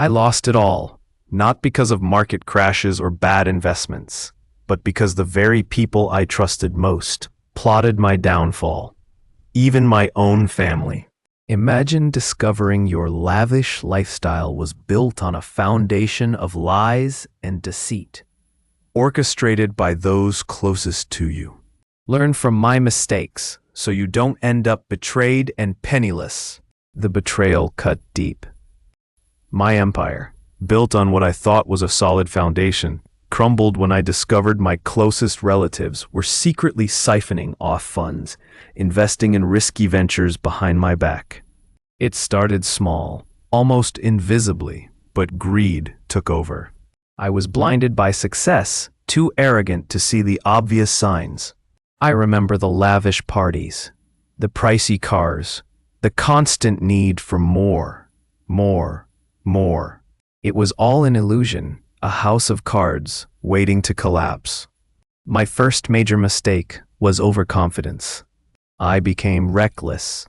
I lost it all, not because of market crashes or bad investments, but because the very people I trusted most plotted my downfall, even my own family. Imagine discovering your lavish lifestyle was built on a foundation of lies and deceit, orchestrated by those closest to you. Learn from my mistakes so you don't end up betrayed and penniless. The betrayal cut deep. My empire, built on what I thought was a solid foundation, crumbled when I discovered my closest relatives were secretly siphoning off funds, investing in risky ventures behind my back. It started small, almost invisibly, but greed took over. I was blinded by success, too arrogant to see the obvious signs. I remember the lavish parties, the pricey cars, the constant need for more. It was all an illusion, a house of cards waiting to collapse. My first major mistake was overconfidence. I became reckless,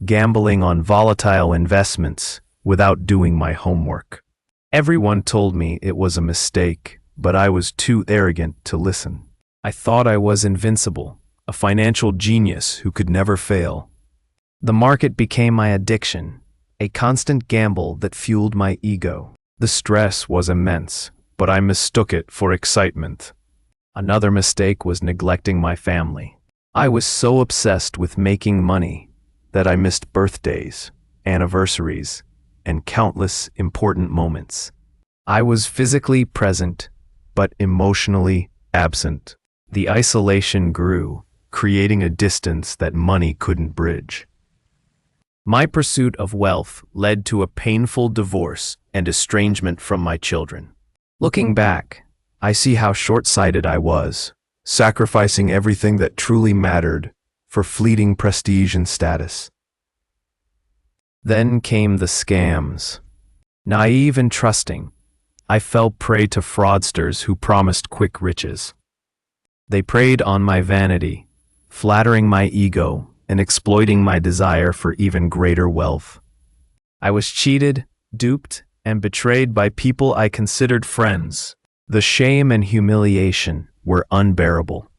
gambling on volatile investments without doing my homework. Everyone told me it was a mistake, but I was too arrogant to listen. I thought I was invincible, a financial genius who could never fail. The market became my addiction, a constant gamble that fueled my ego. The stress was immense, but I mistook it for excitement. Another mistake was neglecting my family. I was so obsessed with making money that I missed birthdays, anniversaries, and countless important moments. I was physically present, but emotionally absent. The isolation grew, creating a distance that money couldn't bridge. My pursuit of wealth led to a painful divorce and estrangement from my children. Looking back, I see how short-sighted I was, sacrificing everything that truly mattered for fleeting prestige and status. Then came the scams. Naive and trusting, I fell prey to fraudsters who promised quick riches. They preyed on my vanity, flattering my ego and exploiting my desire for even greater wealth. I was cheated, duped, and betrayed by people I considered friends. The shame and humiliation were unbearable.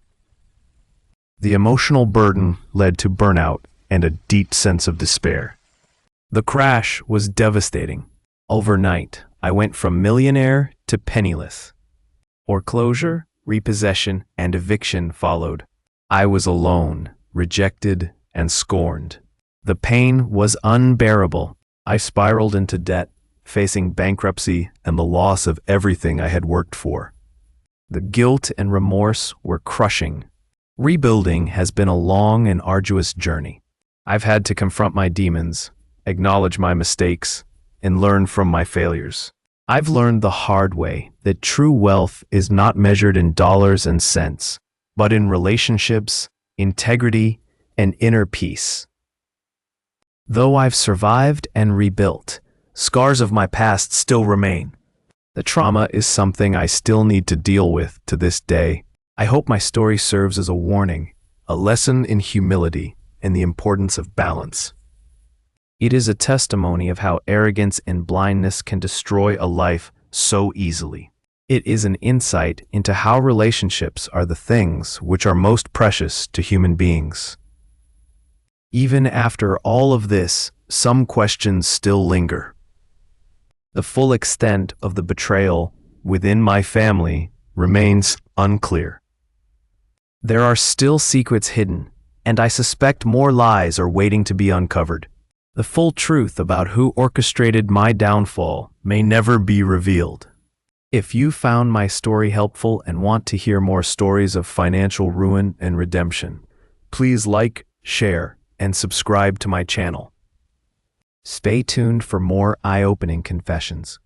The emotional burden led to burnout and a deep sense of despair. The crash was devastating. Overnight, I went from millionaire to penniless. Foreclosure, repossession, and eviction followed. I was alone, rejected, and scorned. The pain was unbearable. I spiraled into debt, facing bankruptcy and the loss of everything I had worked for. The guilt and remorse were crushing. Rebuilding has been a long and arduous journey. I've had to confront my demons, acknowledge my mistakes, and learn from my failures. I've learned the hard way that true wealth is not measured in dollars and cents, but in relationships, integrity, and inner peace. Though I've survived and rebuilt, scars of my past still remain. The trauma is something I still need to deal with to this day. I hope my story serves as a warning, a lesson in humility and the importance of balance. It is a testimony of how arrogance and blindness can destroy a life so easily. It is an insight into how relationships are the things which are most precious to human beings. Even after all of this, some questions still linger. The full extent of the betrayal within my family remains unclear. There are still secrets hidden, and I suspect more lies are waiting to be uncovered. The full truth about who orchestrated my downfall may never be revealed. If you found my story helpful and want to hear more stories of financial ruin and redemption, please like, share, and subscribe to my channel. Stay tuned for more eye-opening confessions.